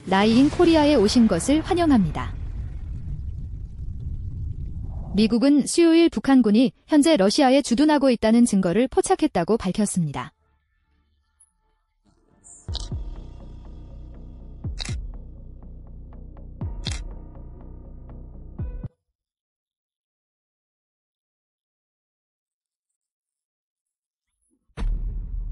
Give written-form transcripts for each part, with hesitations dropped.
라이인 코리아에 오신 것을 환영합니다. 미국은 수요일 북한군이 현재 러시아에 주둔하고 있다는 증거를 포착했다고 밝혔습니다.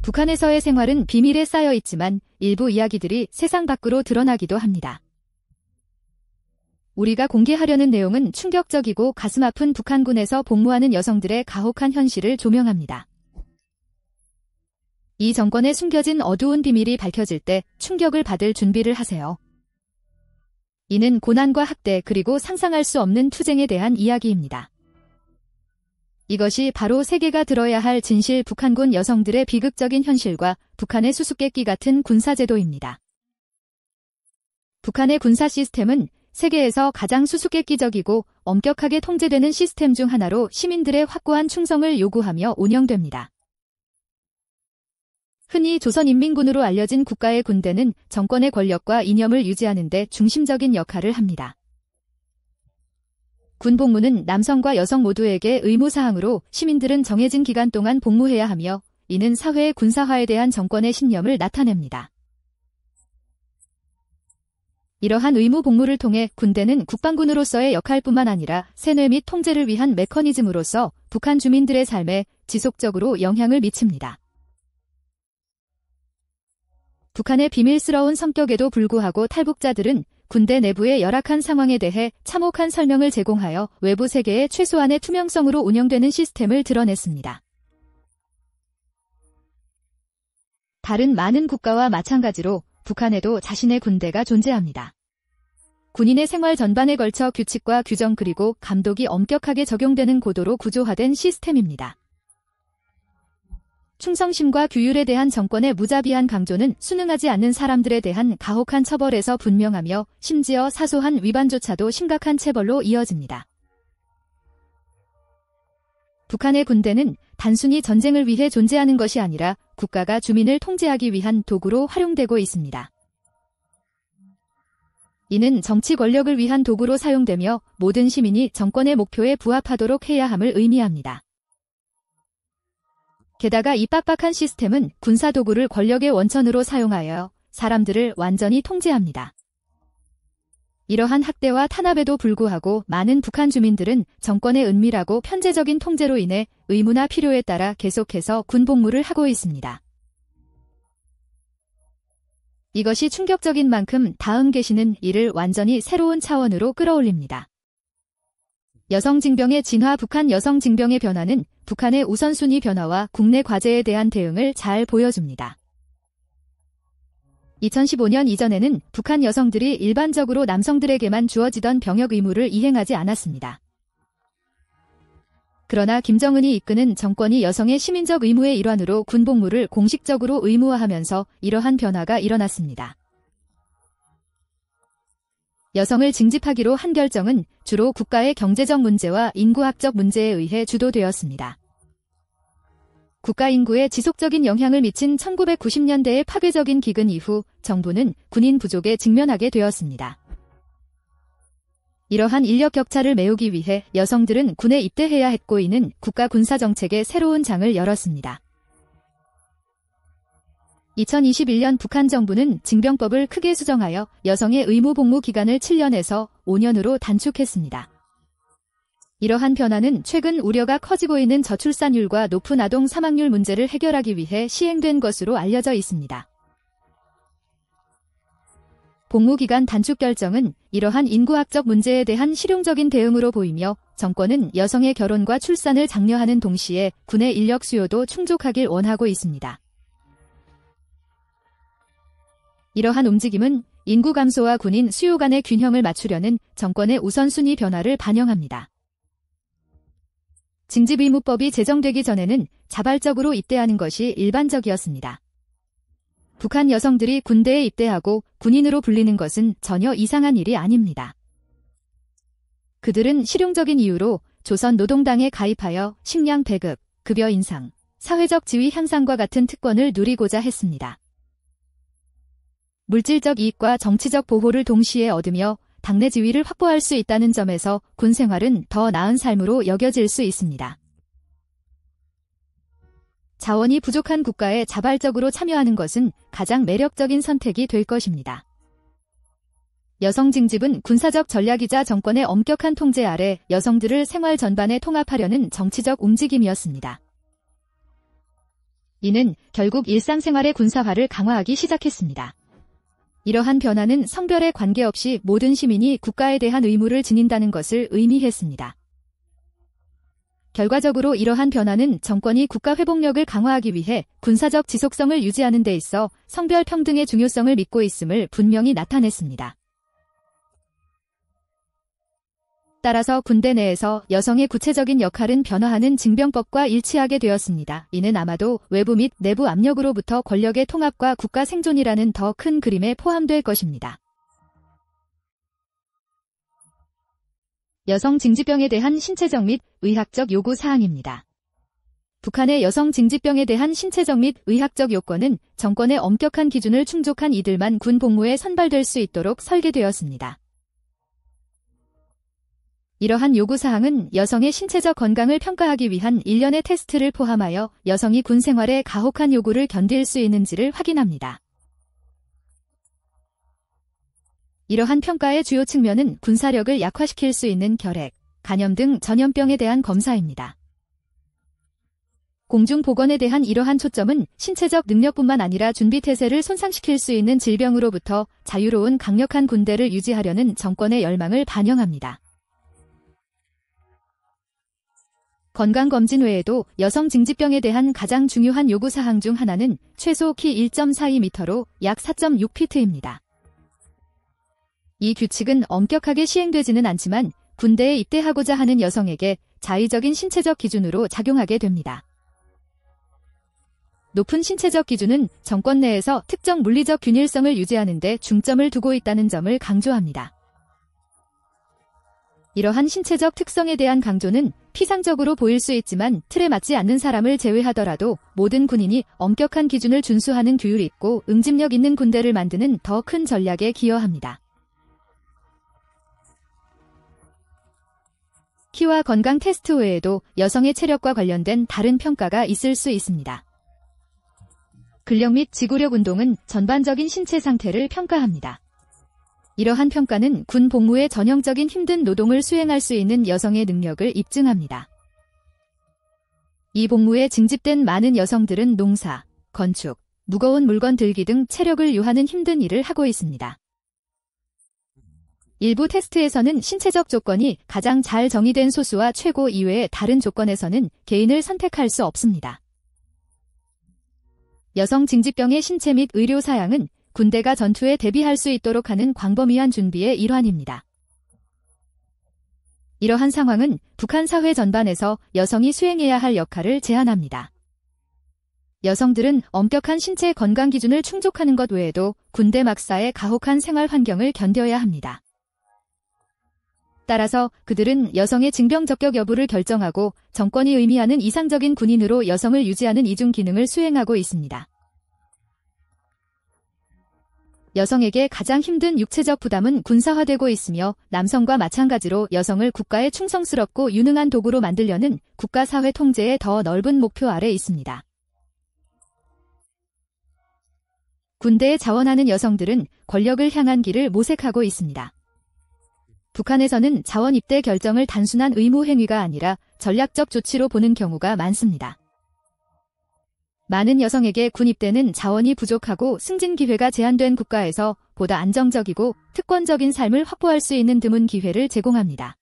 북한에서의 생활은 비밀에 쌓여 있지만 일부 이야기들이 세상 밖으로 드러나기도 합니다. 우리가 공개하려는 내용은 충격적이고 가슴 아픈 북한군에서 복무하는 여성들의 가혹한 현실을 조명합니다. 이 정권에 숨겨진 어두운 비밀이 밝혀질 때 충격을 받을 준비를 하세요. 이는 고난과 학대 그리고 상상할 수 없는 투쟁에 대한 이야기입니다. 이것이 바로 세계가 들어야 할 진실 북한군 여성들의 비극적인 현실과 북한의 수수께끼 같은 군사제도입니다. 북한의 군사 시스템은 세계에서 가장 수수께끼적이고 엄격하게 통제되는 시스템 중 하나로 시민들의 확고한 충성을 요구하며 운영됩니다. 흔히 조선인민군으로 알려진 국가의 군대는 정권의 권력과 이념을 유지하는 데 중심적인 역할을 합니다. 군 복무는 남성과 여성 모두에게 의무사항으로 시민들은 정해진 기간 동안 복무해야 하며 이는 사회의 군사화에 대한 정권의 신념을 나타냅니다. 이러한 의무 복무를 통해 군대는 국방군으로서의 역할뿐만 아니라 세뇌 및 통제를 위한 메커니즘으로서 북한 주민들의 삶에 지속적으로 영향을 미칩니다. 북한의 비밀스러운 성격에도 불구하고 탈북자들은 군대 내부의 열악한 상황에 대해 참혹한 설명을 제공하여 외부 세계의 최소한의 투명성으로 운영되는 시스템을 드러냈습니다. 다른 많은 국가와 마찬가지로 북한에도 자신의 군대가 존재합니다. 군인의 생활 전반에 걸쳐 규칙과 규정 그리고 감독이 엄격하게 적용되는 고도로 구조화된 시스템입니다. 충성심과 규율에 대한 정권의 무자비한 강조는 순응하지 않는 사람들에 대한 가혹한 처벌에서 분명하며 심지어 사소한 위반조차도 심각한 체벌로 이어집니다. 북한의 군대는 단순히 전쟁을 위해 존재하는 것이 아니라 국가가 주민을 통제하기 위한 도구로 활용되고 있습니다. 이는 정치 권력을 위한 도구로 사용되며 모든 시민이 정권의 목표에 부합하도록 해야 함을 의미합니다. 게다가 이 빡빡한 시스템은 군사도구를 권력의 원천으로 사용하여 사람들을 완전히 통제합니다. 이러한 학대와 탄압에도 불구하고 많은 북한 주민들은 정권의 은밀하고 편제적인 통제로 인해 의무나 필요에 따라 계속해서 군 복무를 하고 있습니다. 이것이 충격적인 만큼 다음 게시는 이를 완전히 새로운 차원으로 끌어올립니다. 여성징병의 진화. 북한 여성징병의 변화는 북한의 우선순위 변화와 국내 과제에 대한 대응을 잘 보여줍니다. 2015년 이전에는 북한 여성들이 일반적으로 남성들에게만 주어지던 병역 의무를 이행하지 않았습니다. 그러나 김정은이 이끄는 정권이 여성의 시민적 의무의 일환으로 군 복무를 공식적으로 의무화하면서 이러한 변화가 일어났습니다. 여성을 징집하기로 한 결정은 주로 국가의 경제적 문제와 인구학적 문제에 의해 주도되었습니다. 국가 인구에 지속적인 영향을 미친 1990년대의 파괴적인 기근 이후 정부는 군인 부족에 직면하게 되었습니다. 이러한 인력 격차를 메우기 위해 여성들은 군에 입대해야 했고 이는 국가 군사정책의 새로운 장을 열었습니다. 2021년 북한 정부는 징병법을 크게 수정하여 여성의 의무 복무 기간을 7년에서 5년으로 단축했습니다. 이러한 변화는 최근 우려가 커지고 있는 저출산율과 높은 아동 사망률 문제를 해결하기 위해 시행된 것으로 알려져 있습니다. 복무기간 단축 결정은 이러한 인구학적 문제에 대한 실용적인 대응으로 보이며 정권은 여성의 결혼과 출산을 장려하는 동시에 군의 인력 수요도 충족하길 원하고 있습니다. 이러한 움직임은 인구 감소와 군인 수요 간의 균형을 맞추려는 정권의 우선순위 변화를 반영합니다. 징집의무법이 제정되기 전에는 자발적으로 입대하는 것이 일반적이었습니다. 북한 여성들이 군대에 입대하고 군인으로 불리는 것은 전혀 이상한 일이 아닙니다. 그들은 실용적인 이유로 조선 노동당에 가입하여 식량 배급, 급여 인상, 사회적 지위 향상과 같은 특권을 누리고자 했습니다. 물질적 이익과 정치적 보호를 동시에 얻으며 당내 지위를 확보할 수 있다는 점에서 군 생활은 더 나은 삶으로 여겨질 수 있습니다. 자원이 부족한 국가에 자발적으로 참여하는 것은 가장 매력적인 선택이 될 것입니다. 여성 징집은 군사적 전략이자 정권의 엄격한 통제 아래 여성들을 생활 전반에 통합하려는 정치적 움직임이었습니다. 이는 결국 일상생활의 군사화를 강화하기 시작했습니다. 이러한 변화는 성별에 관계없이 모든 시민이 국가에 대한 의무를 지닌다는 것을 의미했습니다. 결과적으로 이러한 변화는 정권이 국가 회복력을 강화하기 위해 군사적 지속성을 유지하는 데 있어 성별 평등의 중요성을 믿고 있음을 분명히 나타냈습니다. 따라서 군대 내에서 여성의 구체적인 역할은 변화하는 징병법과 일치하게 되었습니다. 이는 아마도 외부 및 내부 압력으로부터 권력의 통합과 국가 생존이라는 더 큰 그림에 포함될 것입니다. 여성 징집병에 대한 신체적 및 의학적 요구 사항입니다. 북한의 여성 징집병에 대한 신체적 및 의학적 요건은 정권의 엄격한 기준을 충족한 이들만 군 복무에 선발될 수 있도록 설계되었습니다. 이러한 요구사항은 여성의 신체적 건강을 평가하기 위한 일련의 테스트를 포함하여 여성이 군 생활에 가혹한 요구를 견딜 수 있는지를 확인합니다. 이러한 평가의 주요 측면은 군사력을 약화시킬 수 있는 결핵, 간염 등 전염병에 대한 검사입니다. 공중보건에 대한 이러한 초점은 신체적 능력뿐만 아니라 준비태세를 손상시킬 수 있는 질병으로부터 자유로운 강력한 군대를 유지하려는 정권의 열망을 반영합니다. 건강검진 외에도 여성 징집병에 대한 가장 중요한 요구사항 중 하나는 최소 키 1.42m로 약 4.6피트입니다. 이 규칙은 엄격하게 시행되지는 않지만 군대에 입대하고자 하는 여성에게 자의적인 신체적 기준으로 작용하게 됩니다. 높은 신체적 기준은 정권 내에서 특정 물리적 균일성을 유지하는 데 중점을 두고 있다는 점을 강조합니다. 이러한 신체적 특성에 대한 강조는 피상적으로 보일 수 있지만 틀에 맞지 않는 사람을 제외하더라도 모든 군인이 엄격한 기준을 준수하는 규율이 있고 응집력 있는 군대를 만드는 더 큰 전략에 기여합니다. 키와 건강 테스트 외에도 여성의 체력과 관련된 다른 평가가 있을 수 있습니다. 근력 및 지구력 운동은 전반적인 신체 상태를 평가합니다. 이러한 평가는 군 복무의 전형적인 힘든 노동을 수행할 수 있는 여성의 능력을 입증합니다. 이 복무에 징집된 많은 여성들은 농사, 건축, 무거운 물건 들기 등 체력을 요하는 힘든 일을 하고 있습니다. 일부 테스트에서는 신체적 조건이 가장 잘 정의된 소수와 최고 이외의 다른 조건에서는 개인을 선택할 수 없습니다. 여성 징집병의 신체 및 의료 사양은 군대가 전투에 대비할 수 있도록 하는 광범위한 준비의 일환입니다. 이러한 상황은 북한 사회 전반에서 여성이 수행해야 할 역할을 제한합니다. 여성들은 엄격한 신체 건강 기준을 충족하는 것 외에도 군대 막사의 가혹한 생활 환경을 견뎌야 합니다. 따라서 그들은 여성의 징병 적격 여부를 결정하고 정권이 의미하는 이상적인 군인으로 여성을 유지하는 이중 기능을 수행하고 있습니다. 여성에게 가장 힘든 육체적 부담은 군사화되고 있으며 남성과 마찬가지로 여성을 국가의 충성스럽고 유능한 도구로 만들려는 국가사회 통제의 더 넓은 목표 아래 있습니다. 군대에 자원하는 여성들은 권력을 향한 길을 모색하고 있습니다. 북한에서는 자원 입대 결정을 단순한 의무 행위가 아니라 전략적 조치로 보는 경우가 많습니다. 많은 여성에게 군 입대는 자원이 부족하고 승진 기회가 제한된 국가에서 보다 안정적이고 특권적인 삶을 확보할 수 있는 드문 기회를 제공합니다.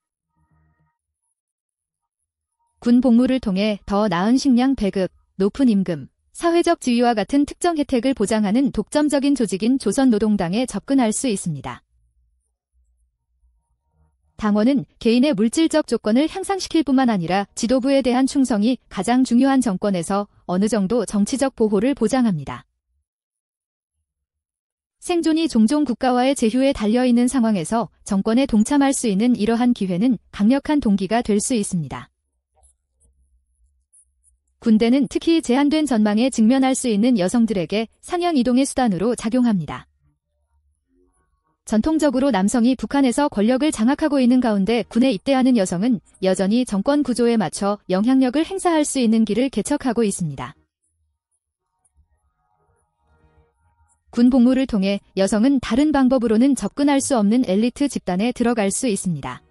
군 복무를 통해 더 나은 식량 배급, 높은 임금, 사회적 지위와 같은 특정 혜택을 보장하는 독점적인 조직인 조선노동당에 접근할 수 있습니다. 당원은 개인의 물질적 조건을 향상시킬 뿐만 아니라 지도부에 대한 충성이 가장 중요한 정권에서 어느 정도 정치적 보호를 보장합니다. 생존이 종종 국가와의 제휴에 달려있는 상황에서 정권에 동참할 수 있는 이러한 기회는 강력한 동기가 될 수 있습니다. 군대는 특히 제한된 전망에 직면할 수 있는 여성들에게 상형 이동의 수단으로 작용합니다. 전통적으로 남성이 북한에서 권력을 장악하고 있는 가운데 군에 입대하는 여성은 여전히 정권 구조에 맞춰 영향력을 행사할 수 있는 길을 개척하고 있습니다. 군 복무를 통해 여성은 다른 방법으로는 접근할 수 없는 엘리트 집단에 들어갈 수 있습니다.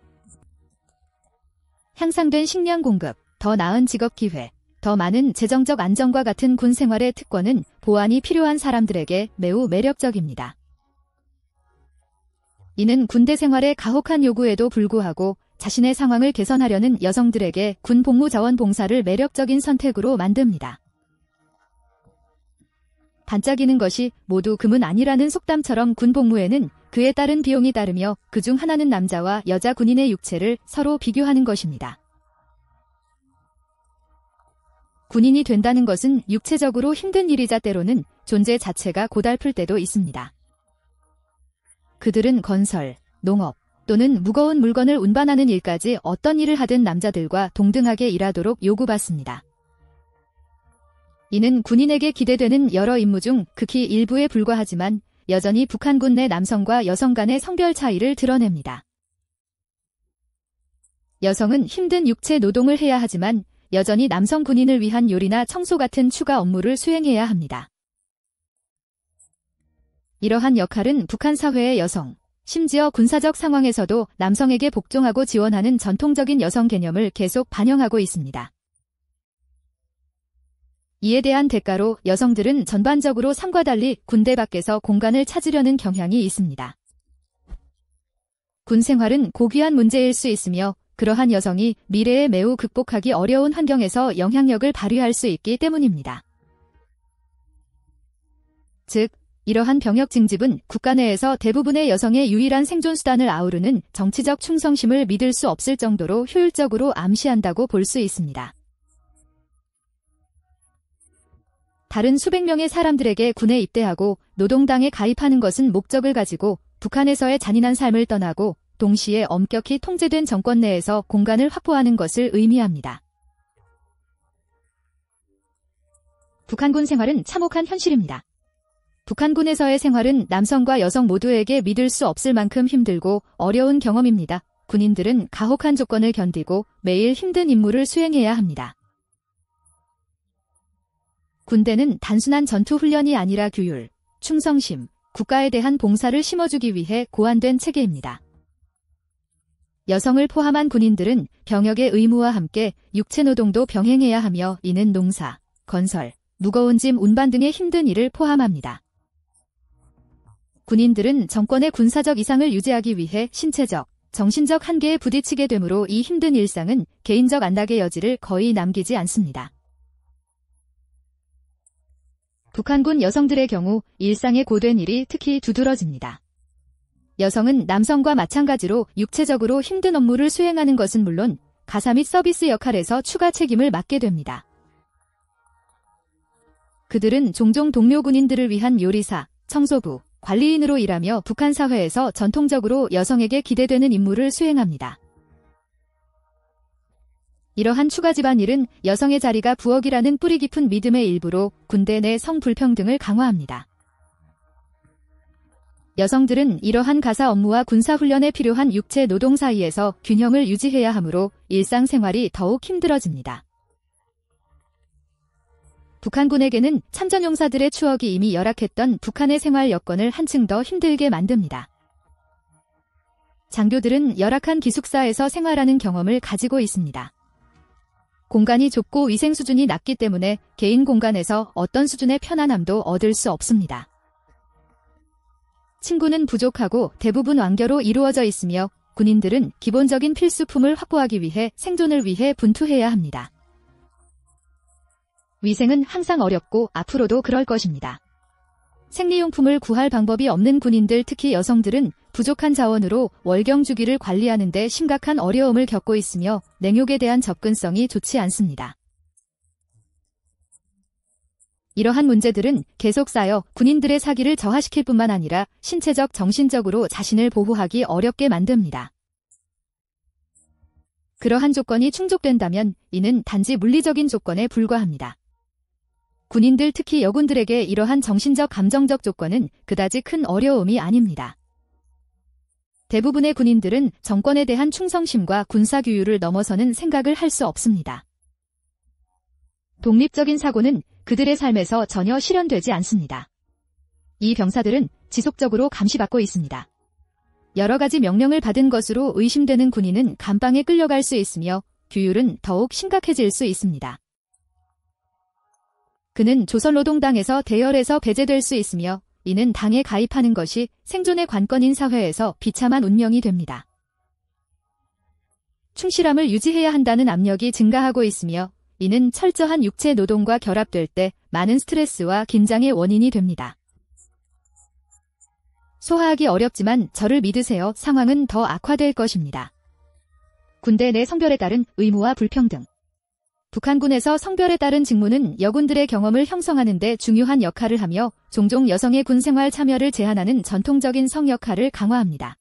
향상된 식량 공급, 더 나은 직업 기회, 더 많은 재정적 안정과 같은 군 생활의 특권은 보완이 필요한 사람들에게 매우 매력적입니다. 이는 군대 생활의 가혹한 요구에도 불구하고 자신의 상황을 개선하려는 여성들에게 군 복무 자원 봉사를 매력적인 선택으로 만듭니다. 반짝이는 것이 모두 금은 아니라는 속담처럼 군 복무에는 그에 따른 비용이 따르며 그중 하나는 남자와 여자 군인의 육체를 서로 비교하는 것입니다. 군인이 된다는 것은 육체적으로 힘든 일이자 때로는 존재 자체가 고달플 때도 있습니다. 그들은 건설, 농업 또는 무거운 물건을 운반하는 일까지 어떤 일을 하든 남자들과 동등하게 일하도록 요구받습니다. 이는 군인에게 기대되는 여러 임무 중 극히 일부에 불과하지만 여전히 북한군 내 남성과 여성 간의 성별 차이를 드러냅니다. 여성은 힘든 육체 노동을 해야 하지만 여전히 남성 군인을 위한 요리나 청소 같은 추가 업무를 수행해야 합니다. 이러한 역할은 북한 사회의 여성, 심지어 군사적 상황에서도 남성에게 복종하고 지원하는 전통적인 여성 개념을 계속 반영하고 있습니다. 이에 대한 대가로 여성들은 전반적으로 삶과 달리 군대 밖에서 공간을 찾으려는 경향이 있습니다. 군 생활은 고귀한 문제일 수 있으며 그러한 여성이 미래에 매우 극복하기 어려운 환경에서 영향력을 발휘할 수 있기 때문입니다. 즉, 이러한 병역 징집은 국가 내에서 대부분의 여성의 유일한 생존 수단을 아우르는 정치적 충성심을 믿을 수 없을 정도로 효율적으로 암시한다고 볼 수 있습니다. 다른 수백 명의 사람들에게 군에 입대하고 노동당에 가입하는 것은 목적을 가지고 북한에서의 잔인한 삶을 떠나고 동시에 엄격히 통제된 정권 내에서 공간을 확보하는 것을 의미합니다. 북한군 생활은 참혹한 현실입니다. 북한군에서의 생활은 남성과 여성 모두에게 믿을 수 없을 만큼 힘들고 어려운 경험입니다. 군인들은 가혹한 조건을 견디고 매일 힘든 임무를 수행해야 합니다. 군대는 단순한 전투 훈련이 아니라 규율, 충성심, 국가에 대한 봉사를 심어주기 위해 고안된 체계입니다. 여성을 포함한 군인들은 병역의 의무와 함께 육체노동도 병행해야 하며 이는 농사, 건설, 무거운 짐 운반 등의 힘든 일을 포함합니다. 군인들은 정권의 군사적 이상을 유지하기 위해 신체적, 정신적 한계에 부딪히게 되므로 이 힘든 일상은 개인적 안락의 여지를 거의 남기지 않습니다. 북한군 여성들의 경우 일상에 고된 일이 특히 두드러집니다. 여성은 남성과 마찬가지로 육체적으로 힘든 업무를 수행하는 것은 물론 가사 및 서비스 역할에서 추가 책임을 맡게 됩니다. 그들은 종종 동료 군인들을 위한 요리사, 청소부, 관리인으로 일하며 북한 사회에서 전통적으로 여성에게 기대되는 임무를 수행합니다. 이러한 추가 집안일은 여성의 자리가 부엌이라는 뿌리 깊은 믿음의 일부로 군대 내 성불평등을 강화합니다. 여성들은 이러한 가사 업무와 군사훈련에 필요한 육체 노동 사이에서 균형을 유지해야 하므로 일상생활이 더욱 힘들어집니다. 북한군에게는 참전용사들의 추억이 이미 열악했던 북한의 생활 여건을 한층 더 힘들게 만듭니다. 장교들은 열악한 기숙사에서 생활하는 경험을 가지고 있습니다. 공간이 좁고 위생 수준이 낮기 때문에 개인 공간에서 어떤 수준의 편안함도 얻을 수 없습니다. 침구는 부족하고 대부분 완결로 이루어져 있으며 군인들은 기본적인 필수품을 확보하기 위해 생존을 위해 분투해야 합니다. 위생은 항상 어렵고 앞으로도 그럴 것입니다. 생리용품을 구할 방법이 없는 군인들, 특히 여성들은 부족한 자원으로 월경 주기를 관리하는 데 심각한 어려움을 겪고 있으며 냉욕에 대한 접근성이 좋지 않습니다. 이러한 문제들은 계속 쌓여 군인들의 사기를 저하시킬 뿐만 아니라 신체적, 정신적으로 자신을 보호하기 어렵게 만듭니다. 그러한 조건이 충족된다면 이는 단지 물리적인 조건에 불과합니다. 군인들, 특히 여군들에게 이러한 정신적, 감정적 조건은 그다지 큰 어려움이 아닙니다. 대부분의 군인들은 정권에 대한 충성심과 군사규율을 넘어서는 생각을 할 수 없습니다. 독립적인 사고는 그들의 삶에서 전혀 실현되지 않습니다. 이 병사들은 지속적으로 감시받고 있습니다. 여러 가지 명령을 받은 것으로 의심되는 군인은 감방에 끌려갈 수 있으며 규율은 더욱 심각해질 수 있습니다. 그는 조선노동당에서 대열에서 배제될 수 있으며 이는 당에 가입하는 것이 생존의 관건인 사회에서 비참한 운명이 됩니다. 충실함을 유지해야 한다는 압력이 증가하고 있으며 이는 철저한 육체 노동과 결합될 때 많은 스트레스와 긴장의 원인이 됩니다. 소화하기 어렵지만 저를 믿으세요. 상황은 더 악화될 것입니다. 군대 내 성별에 따른 의무와 불평등. 북한군에서 성별에 따른 직무는 여군들의 경험을 형성하는 데 중요한 역할을 하며 종종 여성의 군 생활 참여를 제한하는 전통적인 성 역할을 강화합니다.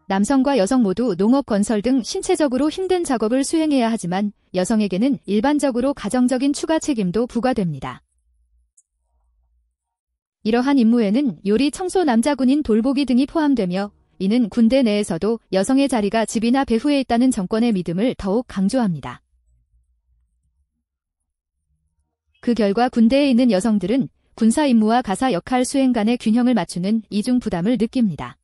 남성과 여성 모두 농업, 건설 등 신체적으로 힘든 작업을 수행해야 하지만 여성에게는 일반적으로 가정적인 추가 책임도 부과됩니다. 이러한 임무에는 요리, 청소, 남자 군인 돌보기 등이 포함되며 이는 군대 내에서도 여성의 자리가 집이나 배후에 있다는 정권의 믿음을 더욱 강조합니다. 그 결과 군대에 있는 여성들은 군사 임무와 가사 역할 수행 간의 균형을 맞추는 이중 부담을 느낍니다.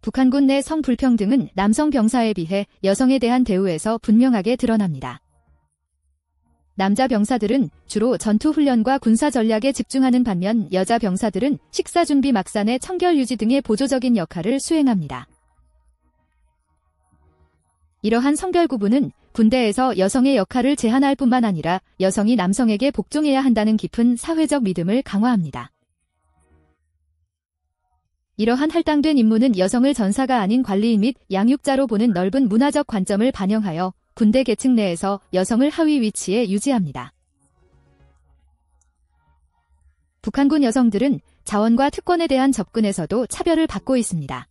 북한군 내 성불평등은 남성 병사에 비해 여성에 대한 대우에서 분명하게 드러납니다. 남자 병사들은 주로 전투훈련과 군사 전략에 집중하는 반면 여자 병사들은 식사 준비, 막산의 청결 유지 등의 보조적인 역할을 수행합니다. 이러한 성별 구분은 군대에서 여성의 역할을 제한할 뿐만 아니라 여성이 남성에게 복종해야 한다는 깊은 사회적 믿음을 강화합니다. 이러한 할당된 임무는 여성을 전사가 아닌 관리인 및 양육자로 보는 넓은 문화적 관점을 반영하여 군대 계층 내에서 여성을 하위 위치에 유지합니다. 북한군 여성들은 자원과 특권에 대한 접근에서도 차별을 받고 있습니다.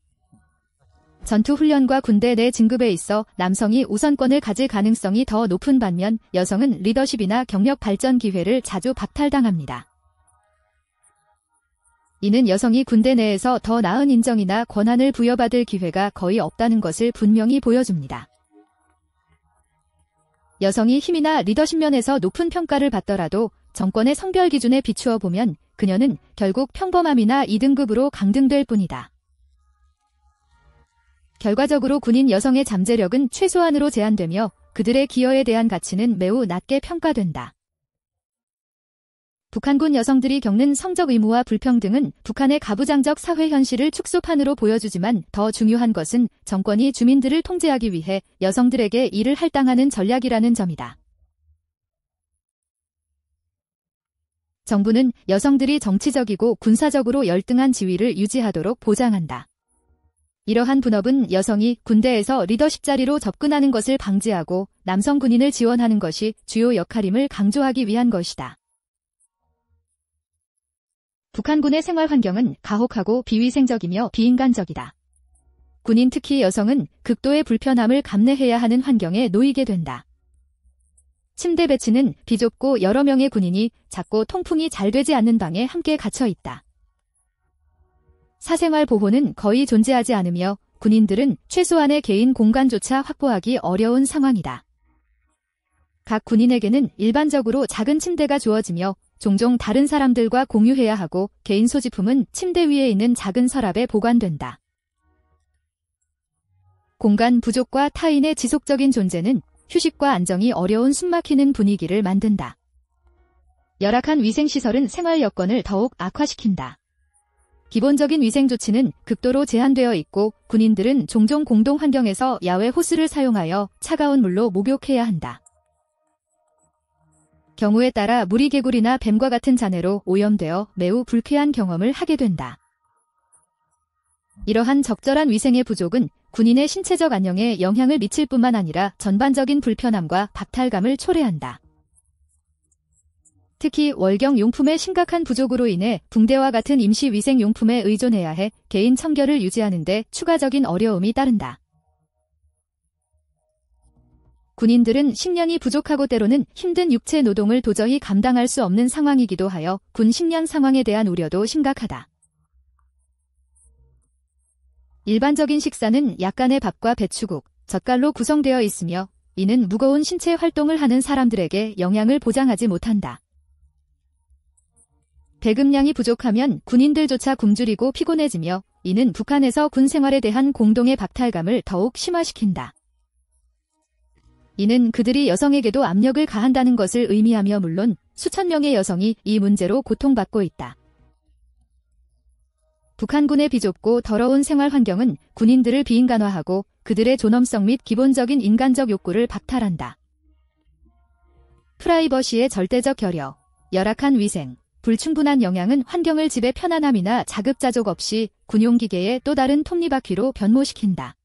전투훈련과 군대 내 진급에 있어 남성이 우선권을 가질 가능성이 더 높은 반면 여성은 리더십이나 경력 발전 기회를 자주 박탈당합니다. 이는 여성이 군대 내에서 더 나은 인정이나 권한을 부여받을 기회가 거의 없다는 것을 분명히 보여줍니다. 여성이 힘이나 리더십 면에서 높은 평가를 받더라도 정권의 성별 기준에 비추어 보면 그녀는 결국 평범함이나 2등급으로 강등될 뿐이다. 결과적으로 군인 여성의 잠재력은 최소한으로 제한되며 그들의 기여에 대한 가치는 매우 낮게 평가된다. 북한군 여성들이 겪는 성적 의무와 불평등은 북한의 가부장적 사회 현실을 축소판으로 보여주지만 더 중요한 것은 정권이 주민들을 통제하기 위해 여성들에게 일을 할당하는 전략이라는 점이다. 정부는 여성들이 정치적이고 군사적으로 열등한 지위를 유지하도록 보장한다. 이러한 분업은 여성이 군대에서 리더십 자리로 접근하는 것을 방지하고 남성 군인을 지원하는 것이 주요 역할임을 강조하기 위한 것이다. 북한군의 생활 환경은 가혹하고 비위생적이며 비인간적이다. 군인 특히 여성은 극도의 불편함을 감내해야 하는 환경에 놓이게 된다. 침대 배치는 비좁고 여러 명의 군인이 작고 통풍이 잘 되지 않는 방에 함께 갇혀 있다. 사생활 보호는 거의 존재하지 않으며 군인들은 최소한의 개인 공간조차 확보하기 어려운 상황이다. 각 군인에게는 일반적으로 작은 침대가 주어지며 종종 다른 사람들과 공유해야 하고 개인 소지품은 침대 위에 있는 작은 서랍에 보관된다. 공간 부족과 타인의 지속적인 존재는 휴식과 안정이 어려운 숨막히는 분위기를 만든다. 열악한 위생시설은 생활 여건을 더욱 악화시킨다. 기본적인 위생 조치는 극도로 제한되어 있고 군인들은 종종 공동 환경에서 야외 호스를 사용하여 차가운 물로 목욕해야 한다. 경우에 따라 물이 개구리나 뱀과 같은 잔해로 오염되어 매우 불쾌한 경험을 하게 된다. 이러한 적절한 위생의 부족은 군인의 신체적 안녕에 영향을 미칠 뿐만 아니라 전반적인 불편함과 박탈감을 초래한다. 특히 월경 용품의 심각한 부족으로 인해 붕대와 같은 임시 위생 용품에 의존해야 해 개인 청결을 유지하는 데 추가적인 어려움이 따른다. 군인들은 식량이 부족하고 때로는 힘든 육체 노동을 도저히 감당할 수 없는 상황이기도 하여 군 식량 상황에 대한 우려도 심각하다. 일반적인 식사는 약간의 밥과 배추국, 젓갈로 구성되어 있으며 이는 무거운 신체 활동을 하는 사람들에게 영양을 보장하지 못한다. 배급량이 부족하면 군인들조차 굶주리고 피곤해지며 이는 북한에서 군 생활에 대한 공동의 박탈감을 더욱 심화시킨다. 이는 그들이 여성에게도 압력을 가한다는 것을 의미하며 물론 수천 명의 여성이 이 문제로 고통받고 있다. 북한군의 비좁고 더러운 생활 환경은 군인들을 비인간화하고 그들의 존엄성 및 기본적인 인간적 욕구를 박탈한다. 프라이버시의 절대적 결여, 열악한 위생, 불충분한 영양은 환경을 집의 편안함이나 자급자족 없이 군용기계의 또 다른 톱니바퀴로 변모시킨다.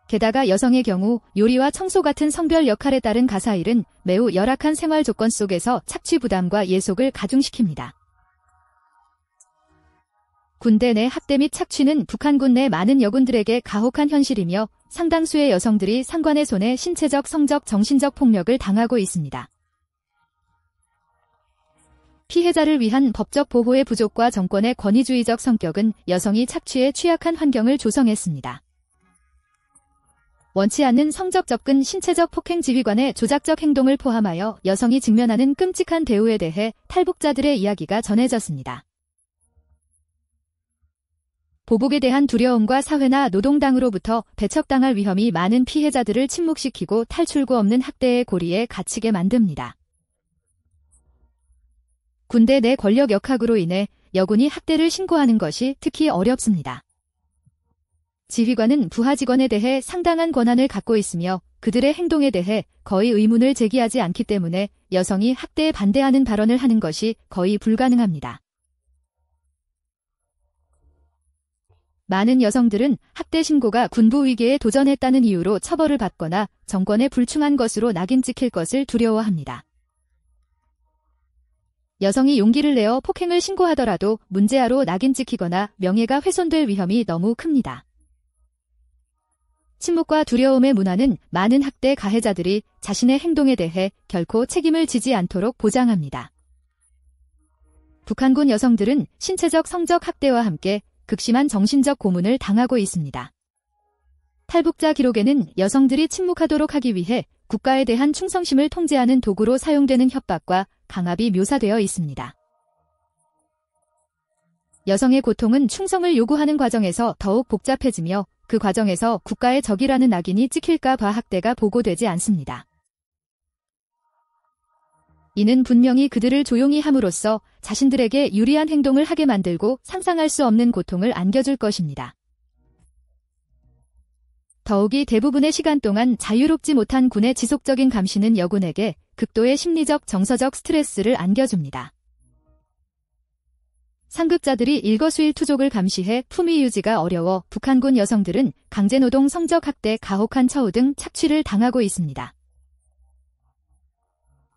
게다가 여성의 경우 요리와 청소 같은 성별 역할에 따른 가사일은 매우 열악한 생활 조건 속에서 착취 부담과 예속을 가중시킵니다. 군대 내 학대 및 착취는 북한군 내 많은 여군들에게 가혹한 현실이며 상당수의 여성들이 상관의 손에 신체적, 성적, 정신적 폭력을 당하고 있습니다. 피해자를 위한 법적 보호의 부족과 정권의 권위주의적 성격은 여성이 착취에 취약한 환경을 조성했습니다. 원치 않는 성적 접근, 신체적 폭행 지휘관의 조작적 행동을 포함하여 여성이 직면하는 끔찍한 대우에 대해 탈북자들의 이야기가 전해졌습니다. 보복에 대한 두려움과 사회나 노동당으로부터 배척당할 위험이 많은 피해자들을 침묵시키고 탈출구 없는 학대의 고리에 갇히게 만듭니다. 군대 내 권력 역학으로 인해 여군이 학대를 신고하는 것이 특히 어렵습니다. 지휘관은 부하 직원에 대해 상당한 권한을 갖고 있으며 그들의 행동에 대해 거의 의문을 제기하지 않기 때문에 여성이 학대에 반대하는 발언을 하는 것이 거의 불가능합니다. 많은 여성들은 학대 신고가 군부 위계에 도전했다는 이유로 처벌을 받거나 정권에 불충한 것으로 낙인 찍힐 것을 두려워합니다. 여성이 용기를 내어 폭행을 신고하더라도 문제아로 낙인 찍히거나 명예가 훼손될 위험이 너무 큽니다. 침묵과 두려움의 문화는 많은 학대 가해자들이 자신의 행동에 대해 결코 책임을 지지 않도록 보장합니다. 북한군 여성들은 신체적 성적 학대와 함께 극심한 정신적 고문을 당하고 있습니다. 탈북자 기록에는 여성들이 침묵하도록 하기 위해 국가에 대한 충성심을 통제하는 도구로 사용되는 협박과 강압이 묘사되어 있습니다. 여성의 고통은 충성을 요구하는 과정에서 더욱 복잡해지며 그 과정에서 국가의 적이라는 낙인이 찍힐까 봐 학대가 보고되지 않습니다. 이는 분명히 그들을 조용히 함으로써 자신들에게 유리한 행동을 하게 만들고 상상할 수 없는 고통을 안겨줄 것입니다. 더욱이 대부분의 시간 동안 자유롭지 못한 군의 지속적인 감시는 여군에게 극도의 심리적, 정서적 스트레스를 안겨줍니다. 상급자들이 일거수일투족을 감시해 품위 유지가 어려워 북한군 여성들은 강제노동, 성적학대, 가혹한 처우 등 착취를 당하고 있습니다.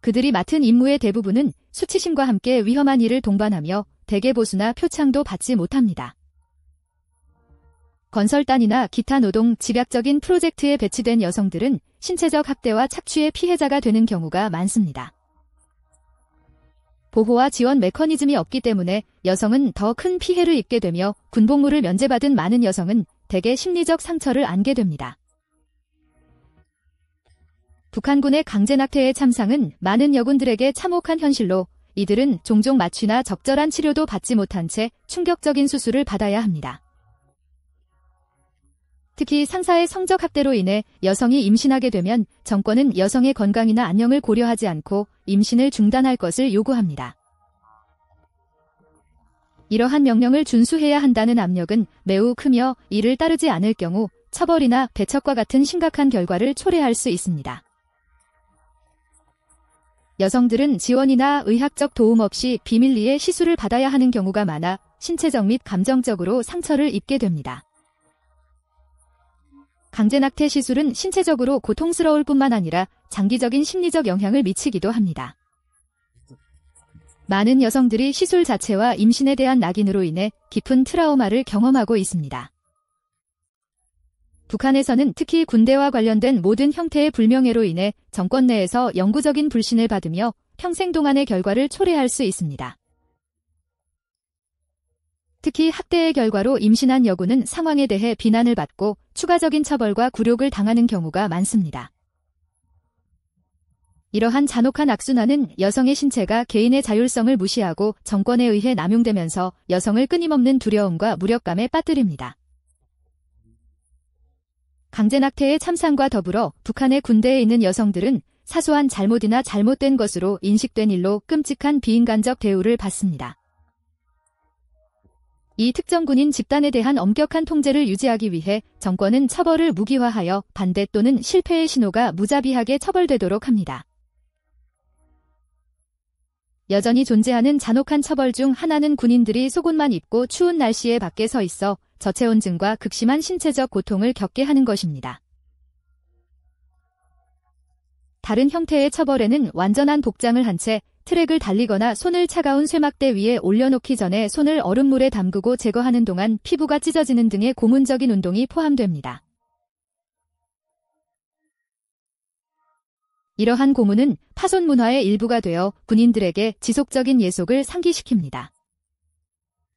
그들이 맡은 임무의 대부분은 수치심과 함께 위험한 일을 동반하며 대개보수나 표창도 받지 못합니다. 건설단이나 기타 노동, 집약적인 프로젝트에 배치된 여성들은 신체적 학대와 착취의 피해자가 되는 경우가 많습니다. 보호와 지원 메커니즘이 없기 때문에 여성은 더 큰 피해를 입게 되며 군복무를 면제받은 많은 여성은 대개 심리적 상처를 안게 됩니다. 북한군의 강제낙태의 참상은 많은 여군들에게 참혹한 현실로 이들은 종종 마취나 적절한 치료도 받지 못한 채 충격적인 수술을 받아야 합니다. 특히 상사의 성적학대로 인해 여성이 임신하게 되면 정권은 여성의 건강이나 안녕을 고려하지 않고 임신을 중단할 것을 요구합니다. 이러한 명령을 준수해야 한다는 압력은 매우 크며 이를 따르지 않을 경우 처벌이나 배척과 같은 심각한 결과를 초래할 수 있습니다. 여성들은 지원이나 의학적 도움 없이 비밀리에 시술을 받아야 하는 경우가 많아 신체적 및 감정적으로 상처를 입게 됩니다. 강제낙태 시술은 신체적으로 고통스러울 뿐만 아니라 장기적인 심리적 영향을 미치기도 합니다. 많은 여성들이 시술 자체와 임신에 대한 낙인으로 인해 깊은 트라우마를 경험하고 있습니다. 북한에서는 특히 군대와 관련된 모든 형태의 불명예로 인해 정권 내에서 영구적인 불신을 받으며 평생 동안의 결과를 초래할 수 있습니다. 특히 학대의 결과로 임신한 여군은 상황에 대해 비난을 받고 추가적인 처벌과 굴욕을 당하는 경우가 많습니다. 이러한 잔혹한 악순환은 여성의 신체가 개인의 자율성을 무시하고 정권에 의해 남용되면서 여성을 끊임없는 두려움과 무력감에 빠뜨립니다. 강제낙태의 참상과 더불어 북한의 군대에 있는 여성들은 사소한 잘못이나 잘못된 것으로 인식된 일로 끔찍한 비인간적 대우를 받습니다. 이 특정 군인 집단에 대한 엄격한 통제를 유지하기 위해 정권은 처벌을 무기화하여 반대 또는 실패의 신호가 무자비하게 처벌되도록 합니다. 여전히 존재하는 잔혹한 처벌 중 하나는 군인들이 속옷만 입고 추운 날씨에 밖에 서 있어 저체온증과 극심한 신체적 고통을 겪게 하는 것입니다. 다른 형태의 처벌에는 완전한 복장을 한 채 트랙을 달리거나 손을 차가운 쇠막대 위에 올려놓기 전에 손을 얼음물에 담그고 제거하는 동안 피부가 찢어지는 등의 고문적인 운동이 포함됩니다. 이러한 고문은 파손 문화의 일부가 되어 군인들에게 지속적인 예속을 상기시킵니다.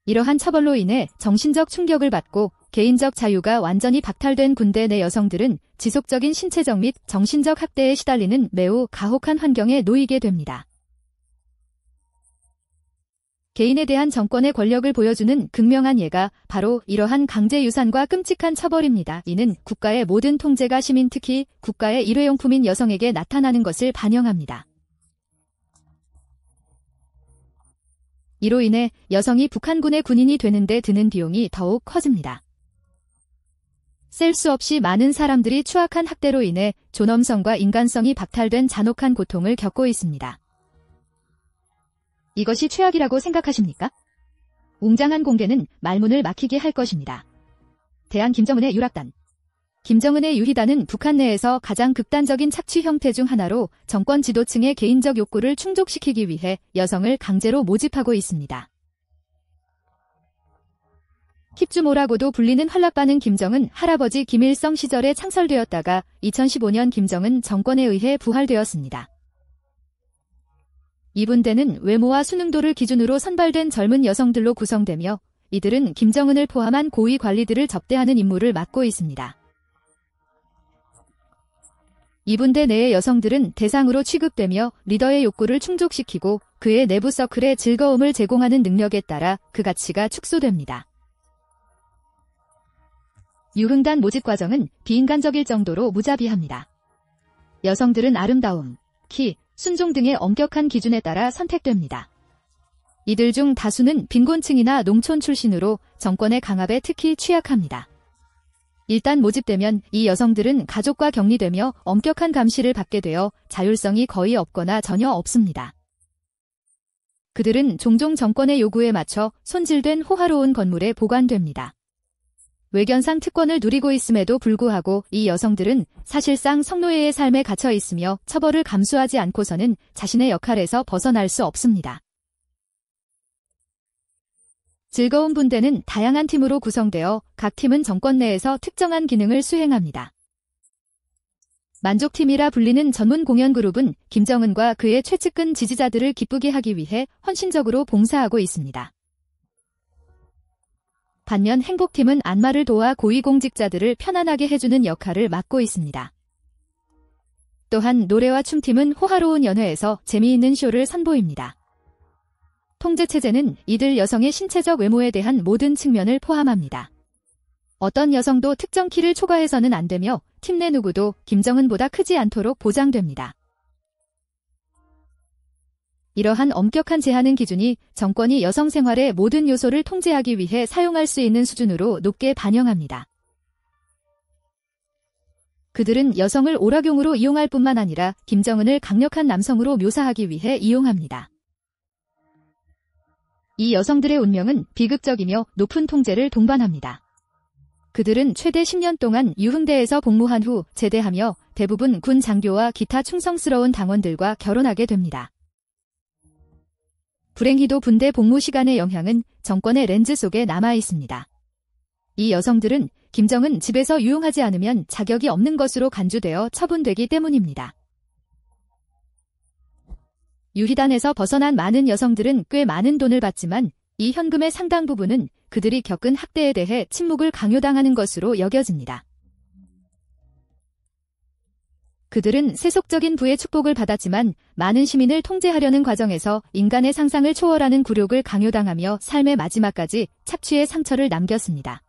이러한 처벌로 인해 정신적 충격을 받고 개인적 자유가 완전히 박탈된 군대 내 여성들은 지속적인 신체적 및 정신적 학대에 시달리는 매우 가혹한 환경에 놓이게 됩니다. 개인에 대한 정권의 권력을 보여주는 극명한 예가 바로 이러한 강제 유산과 끔찍한 처벌입니다. 이는 국가의 모든 통제가 시민 특히 국가의 일회용품인 여성에게 나타나는 것을 반영합니다. 이로 인해 여성이 북한군의 군인이 되는 데 드는 비용이 더욱 커집니다. 셀 수 없이 많은 사람들이 추악한 학대로 인해 존엄성과 인간성이 박탈된 잔혹한 고통을 겪고 있습니다. 이것이 최악이라고 생각하십니까? 웅장한 공개는 말문을 막히게 할 것입니다. 대한 김정은의 유락단. 김정은의 유희단은 북한 내에서 가장 극단적인 착취 형태 중 하나로 정권 지도층의 개인적 욕구를 충족시키기 위해 여성을 강제로 모집하고 있습니다. 킵주모라고도 불리는 활락반은 김정은 할아버지 김일성 시절에 창설되었다가 2015년 김정은 정권에 의해 부활되었습니다. 이 분대는 외모와 수능도를 기준으로 선발된 젊은 여성들로 구성되며 이들은 김정은을 포함한 고위 관리들을 접대하는 임무를 맡고 있습니다. 이 분대 내의 여성들은 대상으로 취급되며 리더의 욕구를 충족시키고 그의 내부 서클에 즐거움을 제공하는 능력에 따라 그 가치가 축소됩니다. 유흥단 모집 과정은 비인간적일 정도로 무자비합니다. 여성들은 아름다움, 키, 순종 등의 엄격한 기준에 따라 선택됩니다. 이들 중 다수는 빈곤층이나 농촌 출신으로 정권의 강압에 특히 취약합니다. 일단 모집되면 이 여성들은 가족과 격리되며 엄격한 감시를 받게 되어 자율성이 거의 없거나 전혀 없습니다. 그들은 종종 정권의 요구에 맞춰 손질된 호화로운 건물에 보관됩니다. 외견상 특권을 누리고 있음에도 불구하고 이 여성들은 사실상 성노예의 삶에 갇혀 있으며 처벌을 감수하지 않고서는 자신의 역할에서 벗어날 수 없습니다. 즐거운 분대는 다양한 팀으로 구성되어 각 팀은 정권 내에서 특정한 기능을 수행합니다. 만족팀이라 불리는 전문 공연 그룹은 김정은과 그의 최측근 지지자들을 기쁘게 하기 위해 헌신적으로 봉사하고 있습니다. 반면 행복팀은 안마를 도와 고위공직자들을 편안하게 해주는 역할을 맡고 있습니다. 또한 노래와 춤팀은 호화로운 연회에서 재미있는 쇼를 선보입니다. 통제체제는 이들 여성의 신체적 외모에 대한 모든 측면을 포함합니다. 어떤 여성도 특정 키를 초과해서는 안 되며 팀 내 누구도 김정은보다 크지 않도록 보장됩니다. 이러한 엄격한 제한은 기준이 정권이 여성 생활의 모든 요소를 통제하기 위해 사용할 수 있는 수준으로 높게 반영합니다. 그들은 여성을 오락용으로 이용할 뿐만 아니라 김정은을 강력한 남성으로 묘사하기 위해 이용합니다. 이 여성들의 운명은 비극적이며 높은 통제를 동반합니다. 그들은 최대 10년 동안 유흥대에서 복무한 후 제대하며 대부분 군 장교와 기타 충성스러운 당원들과 결혼하게 됩니다. 불행히도 분대 복무 시간의 영향은 정권의 렌즈 속에 남아 있습니다. 이 여성들은 김정은 집에서 유용하지 않으면 자격이 없는 것으로 간주되어 처분되기 때문입니다. 유희단에서 벗어난 많은 여성들은 꽤 많은 돈을 받지만 이 현금의 상당 부분은 그들이 겪은 학대에 대해 침묵을 강요당하는 것으로 여겨집니다. 그들은 세속적인 부의 축복을 받았지만 많은 시민을 통제하려는 과정에서 인간의 상상을 초월하는 굴욕을 강요당하며 삶의 마지막까지 착취의 상처를 남겼습니다.